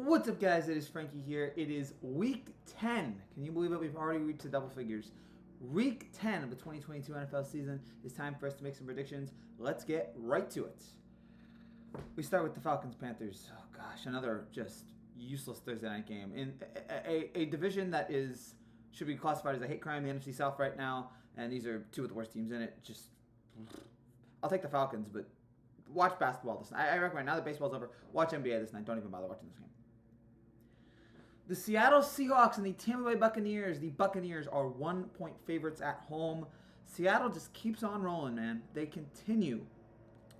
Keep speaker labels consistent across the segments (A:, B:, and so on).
A: What's up, guys? It is Frankie here. It is week 10. Can you believe it? We've already reached the double figures. Week 10 of the 2022 NFL season. It's time for us to make some predictions. Let's get right to it. We start with the Falcons Panthers. Oh gosh, another just useless Thursday night game in a division that should be classified as a hate crime. The NFC South right now, and these are two of the worst teams in it. I'll take the Falcons, but watch basketball this night. I recommend, now that baseball's over, watch NBA this night. Don't even bother watching this game. The Seattle Seahawks and the Tampa Bay Buccaneers. The Buccaneers are 1-point favorites at home. Seattle just keeps on rolling, man. They continue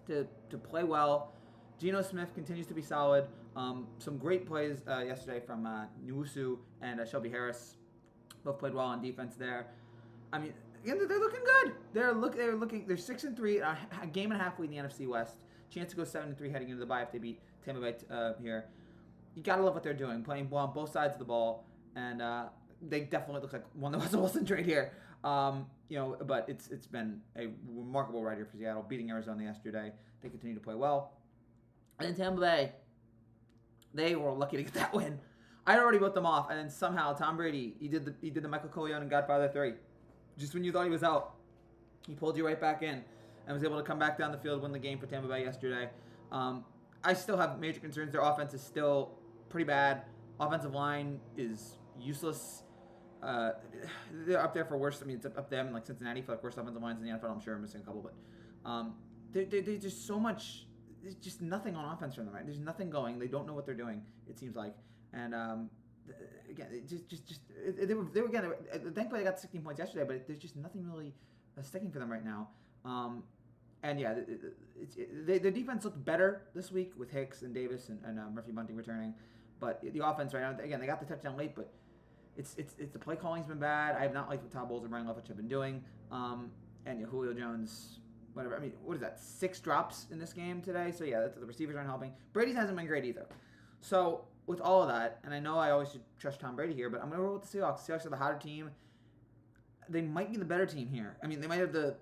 A: to play well. Geno Smith continues to be solid. Some great plays yesterday from Nwosu and Shelby Harris. Both played well on defense there. I mean, they're looking good. They're 6-3, a game and a half lead in the NFC West. Chance to go 7-3 heading into the bye if they beat Tampa Bay here. You gotta love what they're doing, playing well on both sides of the ball, and they definitely look like won the Russell Wilson trade here. But it's been a remarkable ride here for Seattle, beating Arizona yesterday. They continue to play well, and then Tampa Bay, they were lucky to get that win. I already wrote them off, and then somehow Tom Brady, he did the Michael Corleone and Godfather 3. Just when you thought he was out, he pulled you right back in and was able to come back down the field, win the game for Tampa Bay yesterday. I still have major concerns. Their offense is still pretty bad. Offensive line is useless. They're up there for worst. I mean, it's up them and like Cincinnati for like worst offensive lines in the NFL. I'm sure I'm missing a couple, but there's just so much. There's just nothing on offense from them. Right? There's nothing going. They don't know what they're doing. It seems like, and again, they were again. Thankfully, they got 16 points yesterday, but there's just nothing really sticking for them right now. And yeah, the defense looked better this week with Hicks and Davis and Murphy Bunting returning, but the offense right now, again, they got the touchdown late, but it's the play calling's been bad. I have not liked what Todd Bowles and Brian Leftwich have been doing. Julio Jones, whatever. I mean, what is that? 6 drops in this game today. So yeah, the receivers aren't helping. Brady's hasn't been great either. So with all of that, and I know I always should trust Tom Brady here, but I'm gonna roll with the Seahawks. The Seahawks are the hotter team. They might be the better team here. I mean, they might have the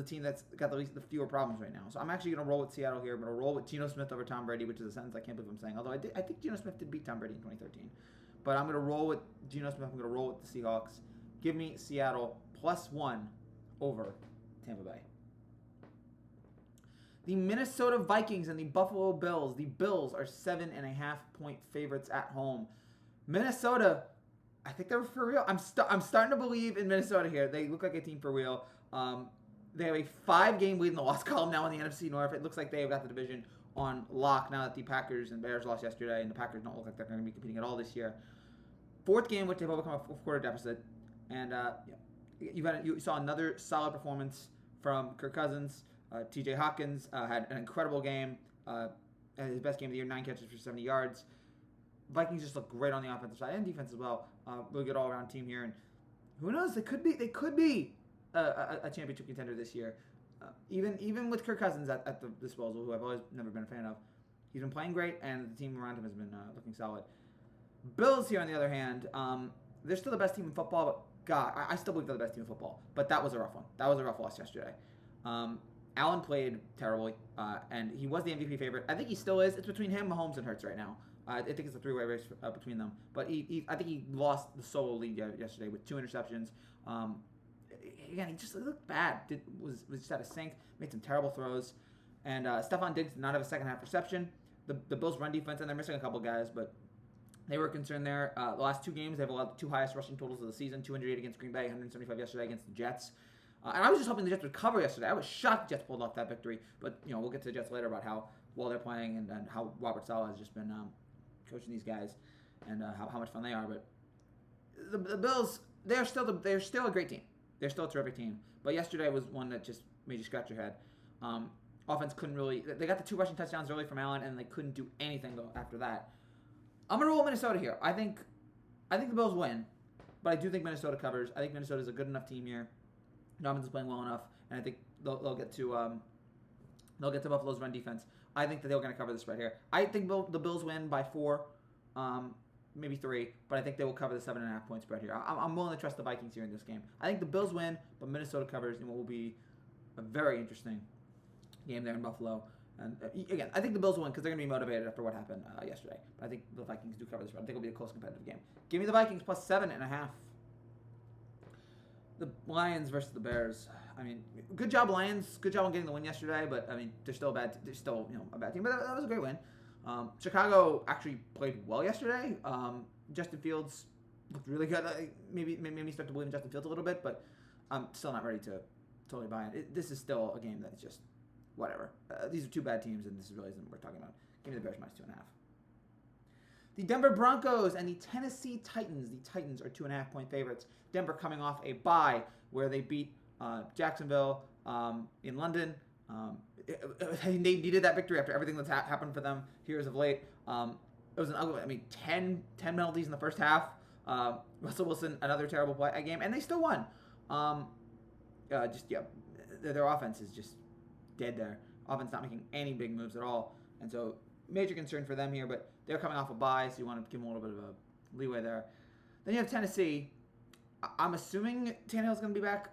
A: team that's got the fewer problems right now. So I'm actually going to roll with Seattle here. I'm going to roll with Geno Smith over Tom Brady, which is a sentence I can't believe I'm saying. Although I think Geno Smith did beat Tom Brady in 2013. But I'm going to roll with Geno Smith. I'm going to roll with the Seahawks. Give me Seattle +1 over Tampa Bay. The Minnesota Vikings and the Buffalo Bills. The Bills are 7.5-point favorites at home. Minnesota, I think they're for real. I'm starting to believe in Minnesota here. They look like a team for real. They have a 5-game lead in the loss column now in the NFC North. It looks like they've got the division on lock now that the Packers and Bears lost yesterday, and the Packers don't look like they're going to be competing at all this year. 4th game, which they've overcome a 4th-quarter deficit, and you saw another solid performance from Kirk Cousins. T.J. Hopkins had an incredible game, his best game of the year, 9 catches for 70 yards. Vikings just look great on the offensive side and defense as well. Really good all-around team here, and who knows? They could be a championship contender this year. Even with Kirk Cousins at the disposal, who I've always never been a fan of, he's been playing great, and the team around him has been looking solid. Bills here, on the other hand, they're still the best team in football, but God, I still believe they're the best team in football. But that was a rough one. That was a rough loss yesterday. Allen played terribly, and he was the MVP favorite. I think he still is. It's between him, Mahomes, and Hurts right now. I think it's a 3-way race between them. But I think he lost the solo lead yesterday with 2 interceptions. Again, he just looked bad. Was just out of sync. Made some terrible throws. And Stephon Diggs did not have a second-half reception. The Bills' run defense, and they're missing a couple guys, but they were concerned there. The last 2 games, they've allowed the 2 highest rushing totals of the season, 208 against Green Bay, 175 yesterday against the Jets. And I was just hoping the Jets would cover yesterday. I was shocked the Jets pulled off that victory. But, we'll get to the Jets later about how well they're playing and how Robert Saleh has just been coaching these guys and how much fun they are. But the Bills, they're still a great team. They're still a terrific team. But yesterday was one that just made you scratch your head. Offense couldn't really... They got the 2 rushing touchdowns early from Allen, and they couldn't do anything after that. I'm going to roll Minnesota here. I think the Bills win, but I do think Minnesota covers. I think Minnesota's a good enough team here. Dobbins is playing well enough, and I think they'll get to Buffalo's run defense. I think that they're going to cover the spread here. I think the Bills win by 4, maybe 3, but I think they will cover the 7.5-point spread here. I'm willing to trust the Vikings here in this game. I think the Bills win, but Minnesota covers in what will be a very interesting game there in Buffalo. And again, I think the Bills will win because they're going to be motivated after what happened yesterday. But I think the Vikings do cover this one. I think it'll be a close competitive game. Give me the Vikings plus 7.5. The Lions versus the Bears. I mean, good job Lions. Good job on getting the win yesterday. But I mean, they're still a bad team. But that was a great win. Chicago actually played well yesterday. Justin Fields looked really good. Maybe start to believe in Justin Fields a little bit, but I'm still not ready to totally buy it. This is still a game that's just whatever. These are two bad teams, and this really isn't what we're talking about. Give me the Bears minus 2.5. The Denver Broncos and the Tennessee Titans. The Titans are 2.5-point favorites. Denver coming off a bye where they beat Jacksonville in London. They needed that victory after everything that's happened for them here as of late. It was an ugly. I mean, 10 penalties in the first half. Russell Wilson, another terrible game, and they still won. Their offense is just dead there. Offense not making any big moves at all, and so major concern for them here. But they're coming off a bye, so you want to give them a little bit of a leeway there. Then you have Tennessee. I'm assuming Tannehill's going to be back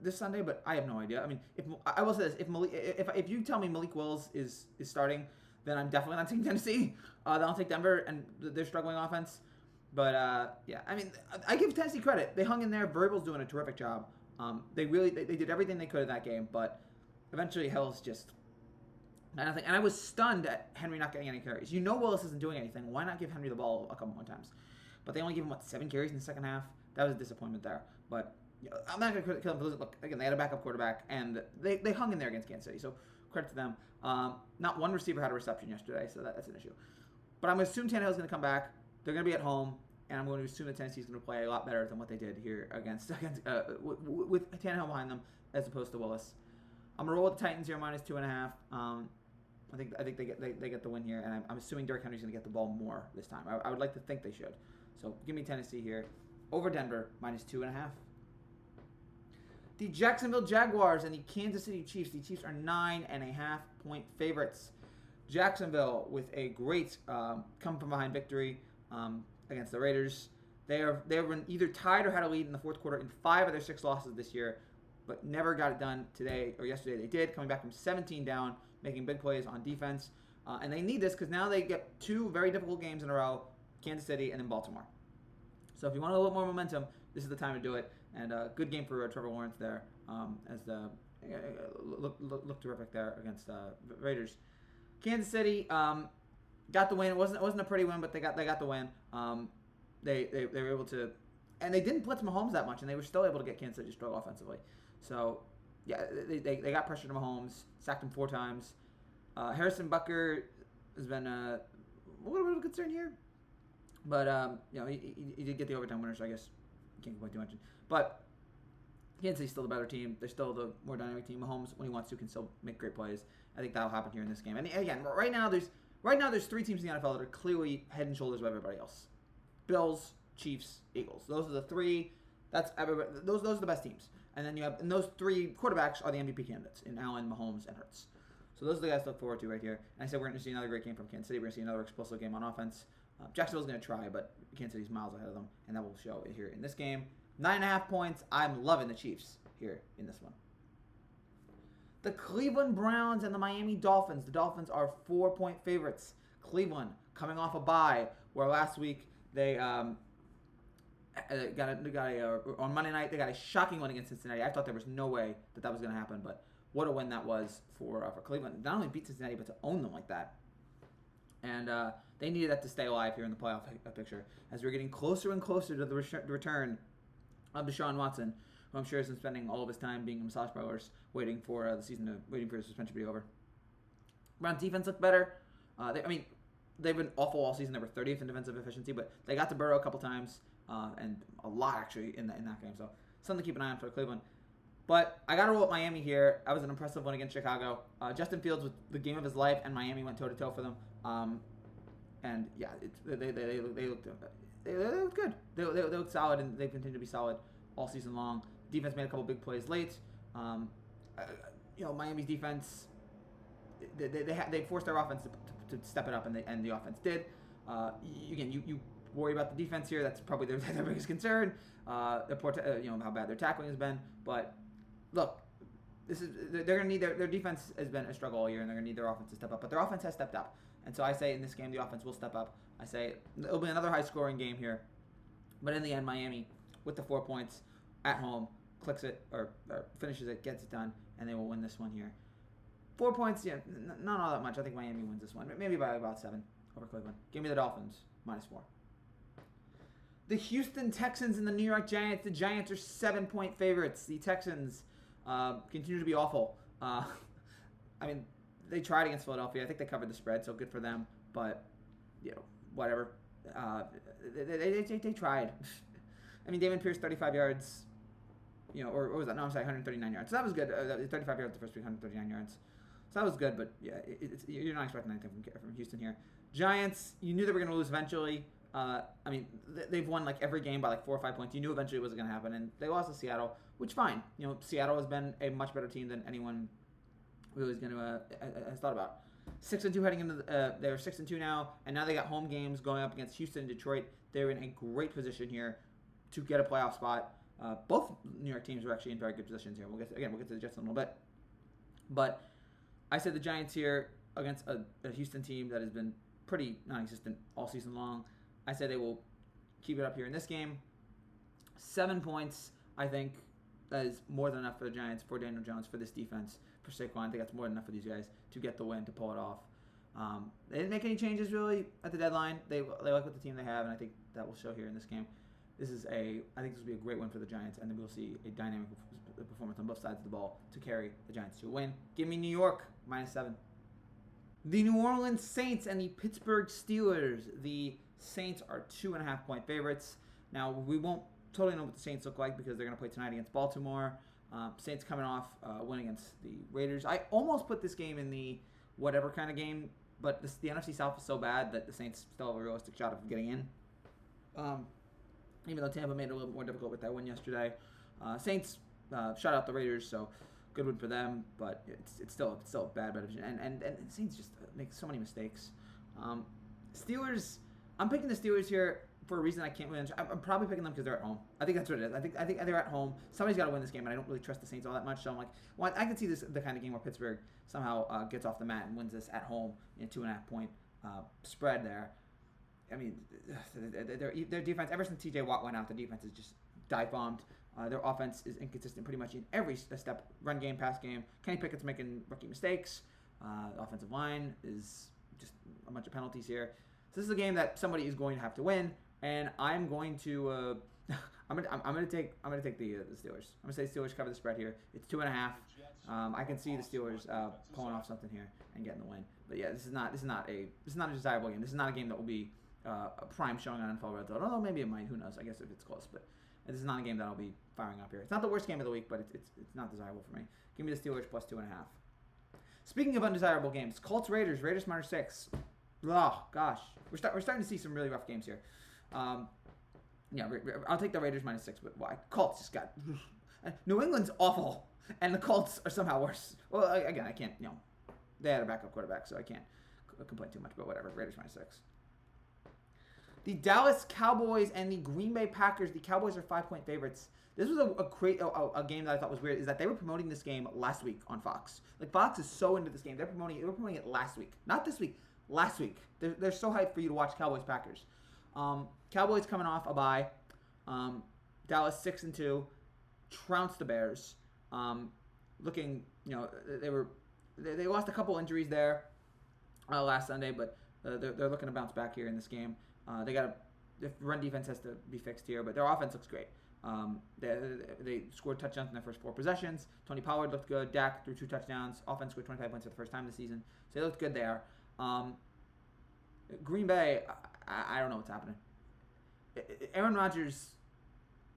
A: this Sunday, but I have no idea. I mean, I will say this: if you tell me Malik Willis is starting, then I'm definitely not taking Tennessee. Then I'll take Denver and their struggling offense. But I mean, I give Tennessee credit. They hung in there. Vrabel's doing a terrific job. They did everything they could in that game, but eventually Hill's just nothing. And I was stunned at Henry not getting any carries. You know Willis isn't doing anything. Why not give Henry the ball a couple more times? But they only gave him 7 carries in the second half. That was a disappointment there. But I'm not going to kill them for losing. Look, again, they had a backup quarterback, and they hung in there against Kansas City. So credit to them. Not one receiver had a reception yesterday, so that's an issue. But I'm going to assume Tannehill's going to come back. They're going to be at home, and I'm going to assume that Tennessee's going to play a lot better than what they did here with Tannehill behind them, as opposed to Willis. I'm going to roll with the Titans here minus 2.5. I think they get the win here, and I'm assuming Derrick Henry's going to get the ball more this time. I would like to think they should. So give me Tennessee here over Denver minus 2.5. The Jacksonville Jaguars and the Kansas City Chiefs. The Chiefs are 9.5-point favorites. Jacksonville with a great come from behind victory against the Raiders. They have been either tied or had a lead in the fourth quarter in 5 of their 6 losses this year, but never got it done today or yesterday. They did, coming back from 17 down, making big plays on defense. And they need this because now they get 2 very difficult games in a row, Kansas City and then Baltimore. So if you want a little more momentum, this is the time to do it. And good game for Trevor Lawrence there, as the look terrific there against Raiders. Kansas City got the win. It wasn't a pretty win, but they got the win. They were able to, and they didn't blitz Mahomes that much, and they were still able to get Kansas City to struggle offensively. So yeah, they got pressure to Mahomes, sacked him 4 times. Harrison Butker has been a little bit of a concern here, but he did get the overtime winner, so I guess can't complain too much. But Kansas City's still the better team. They're still the more dynamic team. Mahomes, when he wants to, can still make great plays. I think that'll happen here in this game. And again, right now there's 3 teams in the NFL that are clearly head and shoulders above everybody else: Bills, Chiefs, Eagles. Those are the 3. That's everybody. Those are the best teams. And then and those 3 quarterbacks are the MVP candidates in Allen, Mahomes, and Hurts. So those are the guys to look forward to right here. And I said we're going to see another great game from Kansas City. We're going to see another explosive game on offense. Jacksonville's going to try, but Kansas City's miles ahead of them, and that will show here in this game. 9.5 points. I'm loving the Chiefs here in this one. The Cleveland Browns and the Miami Dolphins. The Dolphins are 4-point favorites. Cleveland coming off a bye, where last week they on Monday night they got a shocking win against Cincinnati. I thought there was no way that was going to happen, but what a win that was for Cleveland. Not only beat Cincinnati, but to own them like that. And they needed that to stay alive here in the playoff picture, as we're getting closer and closer to the return of Deshaun Watson, who I'm sure has been spending all of his time being in massage parlors, waiting for his suspension to be over. Browns defense looked better. They've been awful all season. They were 30th in defensive efficiency, but they got to Burrow a couple times, and a lot actually in that game. So something to keep an eye on for Cleveland. But I got to roll with Miami here. That was an impressive one against Chicago. Justin Fields with the game of his life, and Miami went toe-to-toe for them. And yeah, they looked good. They looked solid, and they continue to be solid all season long. Defense made a couple big plays late. Miami's defense, they forced their offense to step it up, and the offense did. You worry about the defense here. That's probably their biggest concern. How bad their tackling has been. But look, they're going to need their defense has been a struggle all year, and they're going to need their offense to step up. But their offense has stepped up, and so I say in this game the offense will step up. I say it'll be another high-scoring game here, but in the end, Miami with the 4 points at home clicks it or finishes it, gets it done, and they will win this one here. 4 points, yeah, not all that much. I think Miami wins this one, maybe by about 7 over Cleveland. Give me the Dolphins -4. The Houston Texans and the New York Giants. The Giants are 7-point favorites. The Texans continue to be awful. I mean, they tried against Philadelphia. I think they covered the spread, so good for them. But, whatever. They tried. I mean, David Pierce, 35 yards. Or what was that? No, I'm sorry, 139 yards. So that was good. 35 yards the first week, 139 yards. So that was good, but yeah, you're not expecting anything from Houston here. Giants, you knew they were going to lose eventually. I mean, they've won like every game by like 4 or 5 points. You knew eventually it was going to happen, and they lost to Seattle, which fine. Seattle has been a much better team than anyone really is going to has thought about. 6-2 heading into they're 6-2 now, and now they got home games going up against Houston and Detroit. They're in a great position here to get a playoff spot. Both New York teams are actually in very good positions here. We'll get to the Jets in a little bit, but I said the Giants here against a Houston team that has been pretty non-existent all season long. I said they will keep it up here in this game. 7 points, I think, that is more than enough for the Giants, for Daniel Jones, for this defense, for Saquon. I think that's more than enough for these guys to get the win, to pull it off. They didn't make any changes really at the deadline. They like what the team they have, and I think that will show here in this game. I think this will be a great win for the Giants, and then we'll see a dynamic performance on both sides of the ball to carry the Giants to a win. Give me New York, -7. The New Orleans Saints and the Pittsburgh Steelers. The Saints are 2.5-point favorites. Now, we won't totally know what the Saints look like because they're going to play tonight against Baltimore. Saints coming off win against the Raiders. I almost put this game in the whatever kind of game, but the NFC South is so bad that the Saints still have a realistic shot of getting in. Even though Tampa made it a little bit more difficult with that win yesterday. Saints shut out the Raiders, so good win for them, but it's still a bad division. And the Saints just make so many mistakes. Steelers, I'm picking the Steelers here for a reason I can't really understand. I'm probably picking them because they're at home. I think that's what it is. I think they're at home. Somebody's got to win this game, and I don't really trust the Saints all that much. So I'm like, well, I can see this the kind of game where Pittsburgh somehow gets off the mat and wins this at home in a 2.5-point spread there. I mean, their defense, ever since TJ Watt went out, the defense is just dive-bombed. Their offense is inconsistent pretty much in every step, run game, pass game. Kenny Pickett's making rookie mistakes. The offensive line is just a bunch of penalties here. So this is a game that somebody is going to have to win, and I'm going to I'm gonna take the Steelers. I'm gonna say Steelers cover the spread here. It's 2.5. I can see the Steelers pulling off something here and getting the win. But yeah, this is not a desirable game. This is not a game that will be a prime showing on NFL Red Zone. Although maybe it might. Who knows? I guess if it's close. But this is not a game that I'll be firing up here. It's not the worst game of the week, but it's not desirable for me. Give me the Steelers plus 2.5. Speaking of undesirable games, Colts Raiders -6. Oh gosh, we're starting to see some really rough games here. Yeah, I'll take the Raiders -6, but why? Colts just got New England's awful, and the Colts are somehow worse. Well, again, I can't. They had a backup quarterback, so I can't complain too much. But whatever, Raiders -6. The Dallas Cowboys and the Green Bay Packers. The Cowboys are 5-point favorites. This was a game that I thought was weird. Is that they were promoting this game last week on Fox. Like Fox is so into this game. They were promoting it last week, not this week. Last week. They're so hyped for you to watch Cowboys Packers. Cowboys coming off a bye. Dallas 6-2, trounced the Bears. Looking, they lost a couple injuries there last Sunday, but they're looking to bounce back here in this game. The run defense has to be fixed here, but their offense looks great. They scored touchdowns in their first 4 possessions. Tony Pollard looked good. Dak threw 2 touchdowns. Offense scored 25 points for the first time this season, so they looked good there. Green Bay, I don't know what's happening. Aaron Rodgers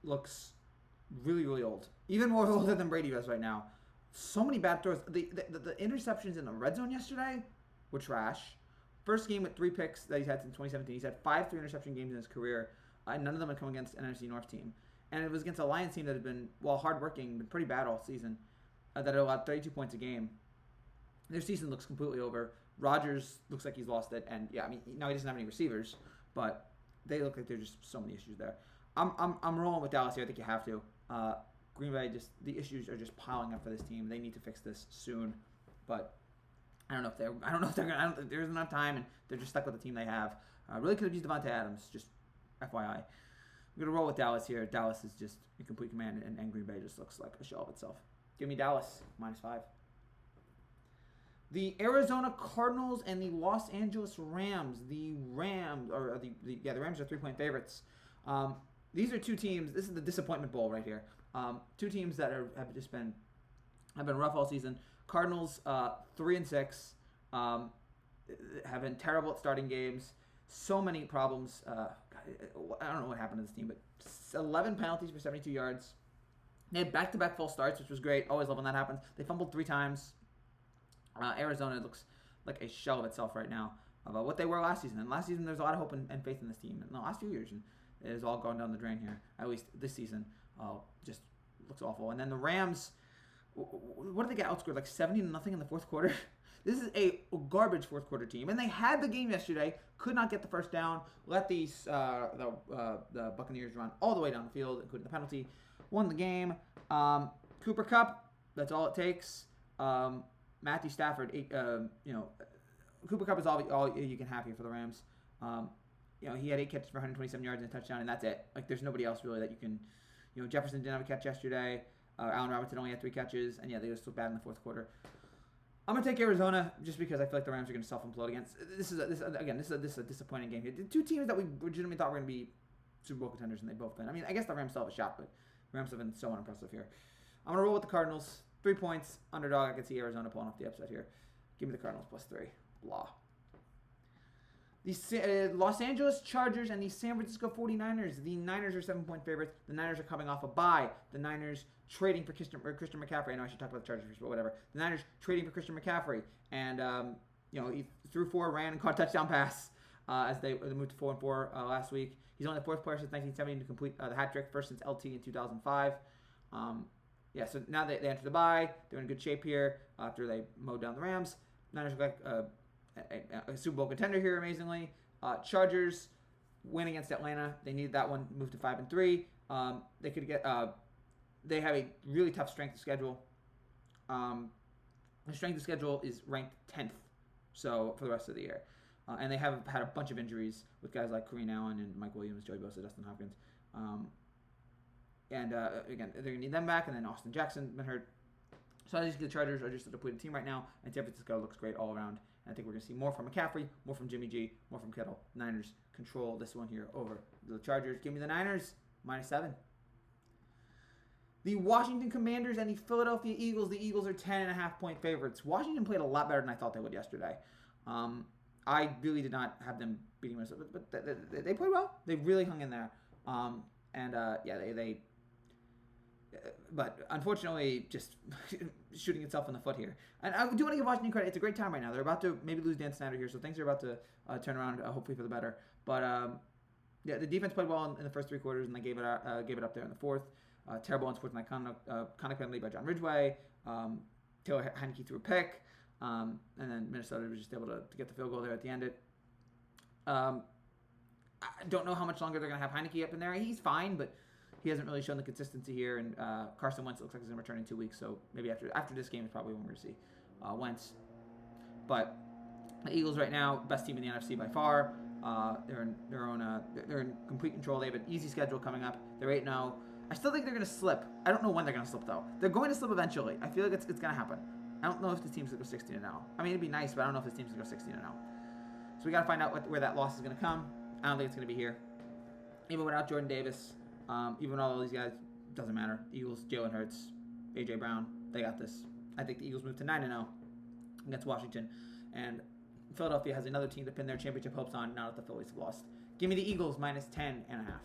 A: looks really, really old. Even more older than Brady does right now. So many bad throws. The interceptions in the red zone yesterday were trash. First game with 3 picks that he's had since 2017. He's had 5 3-interception games in his career, and none of them have come against an NFC North team. And it was against a Lions team that had been, hardworking, been pretty bad all season, that had allowed 32 points a game. Their season looks completely over. Rodgers looks like he's lost it, and yeah, I mean, now he doesn't have any receivers, but they look like there's just so many issues there. I'm rolling with Dallas here. I think you have to. Green Bay, just the issues are just piling up for this team. They need to fix this soon, but I don't know if they're gonna. I don't think there's enough time, and they're just stuck with the team they have. Really could have used Devontae Adams. Just FYI, we're gonna roll with Dallas here. Dallas is just in complete command, and Green Bay just looks like a shell of itself. Give me Dallas -5. The Arizona Cardinals and the Los Angeles Rams. The Rams are the Rams are 3-point favorites. These are two teams. This is the disappointment bowl right here. Two teams that have been rough all season. Cardinals 3-6, have been terrible at starting games. So many problems. I don't know what happened to this team, but 11 penalties for 72 yards. They had back-to-back false starts, which was great. Always love when that happens. They fumbled 3 times. Arizona looks like a shell of itself right now about what they were last season. And last season, there's a lot of hope and faith in this team. In the last few years, and it has all gone down the drain here. At least this season, just looks awful. And then the Rams, what did they get outscored? Like 70-0 in the fourth quarter? This is a garbage fourth quarter team. And they had the game yesterday, could not get the first down, let the Buccaneers run all the way down the field, including the penalty. Won the game. Cooper Kupp, that's all it takes. Matthew Stafford, Cooper Kupp is all you can have here for the Rams. He had 8 catches for 127 yards and a touchdown, and that's it. Like, there's nobody else really that you can. Jefferson didn't have a catch yesterday. Allen Robinson only had 3 catches, and they were still bad in the fourth quarter. I'm gonna take Arizona just because I feel like the Rams are gonna self-implode against. This is a disappointing game here. The two teams that we legitimately thought were gonna be Super Bowl contenders, and they both been. I mean, I guess the Rams still have a shot, but the Rams have been so unimpressive here. I'm gonna roll with the Cardinals. 3 points, underdog. I can see Arizona pulling off the upset here. Give me the Cardinals +3. Blah. The Los Angeles Chargers and the San Francisco 49ers. The Niners are 7-point favorites. The Niners are coming off a bye. The Niners trading for Christian McCaffrey. I know I should talk about the Chargers first, but whatever. The Niners trading for Christian McCaffrey. And, he threw 4, ran, and caught a touchdown pass as they moved to 4-4 last week. He's only the 4th player since 1970 to complete the hat trick, first since LT in 2005. So now they enter the bye. They're in good shape here after they mowed down the Rams. Niners look like a Super Bowl contender here, amazingly. Chargers win against Atlanta. They needed that one, move to 5-3. They could get. They have a really tough strength of schedule. The strength of schedule is ranked 10th, so for the rest of the year, and they have had a bunch of injuries with guys like Kareem Allen and Mike Williams, Joey Bosa, Dustin Hopkins. Again, they're going to need them back, and then Austin Jackson been hurt. So I think the Chargers are just a depleted team right now, and San Francisco looks great all around. And I think we're going to see more from McCaffrey, more from Jimmy G, more from Kittle. Niners control this one here over the Chargers. Give me the Niners, -7. The Washington Commanders and the Philadelphia Eagles. The Eagles are 10.5-point favorites. Washington played a lot better than I thought they would yesterday. I really did not have them beating Minnesota, but they played well. They really hung in there. But unfortunately, just shooting itself in the foot here. And I do want to give Washington credit. It's a great time right now. They're about to maybe lose Dan Snyder here, so things are about to turn around, hopefully for the better. But the defense played well in the first 3 quarters, and they gave it up there in the fourth. Terrible unsportsmanlike conduct penalty by John Ridgeway. Taylor Heineke threw a pick, and then Minnesota was just able to get the field goal there at the end. I don't know how much longer they're going to have Heineke up in there. He's fine, but he hasn't really shown the consistency here. And Carson Wentz looks like he's going to return in 2 weeks, so maybe after this game is probably when we're going to see Wentz. But the Eagles right now, best team in the NFC by far. They're in complete control. They have an easy schedule coming up. They're 8-0. I still think they're going to slip. I don't know when they're going to slip, though. They're going to slip eventually. I feel like it's going to happen. I don't know if this team's going to go 16-0. I mean, it'd be nice, but I don't know if this team's going to go 16-0. So we got to find out where that loss is going to come. I don't think it's going to be here. Even without Jordan Davis, even with all these guys, doesn't matter. Eagles, Jalen Hurts, A.J. Brown, they got this. I think the Eagles move to 9-0 against Washington. And Philadelphia has another team to pin their championship hopes on now that the Phillies have lost. Give me the Eagles -10.5.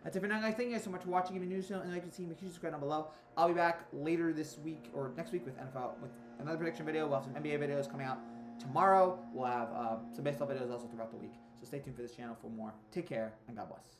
A: That's it for now, guys. Thank you guys so much for watching. Give me a news channel and like to see. Make sure you subscribe down below. I'll be back later this week or next week with NFL with another prediction video. We'll have some NBA videos coming out tomorrow. We'll have some baseball videos also throughout the week. So stay tuned for this channel for more. Take care and God bless.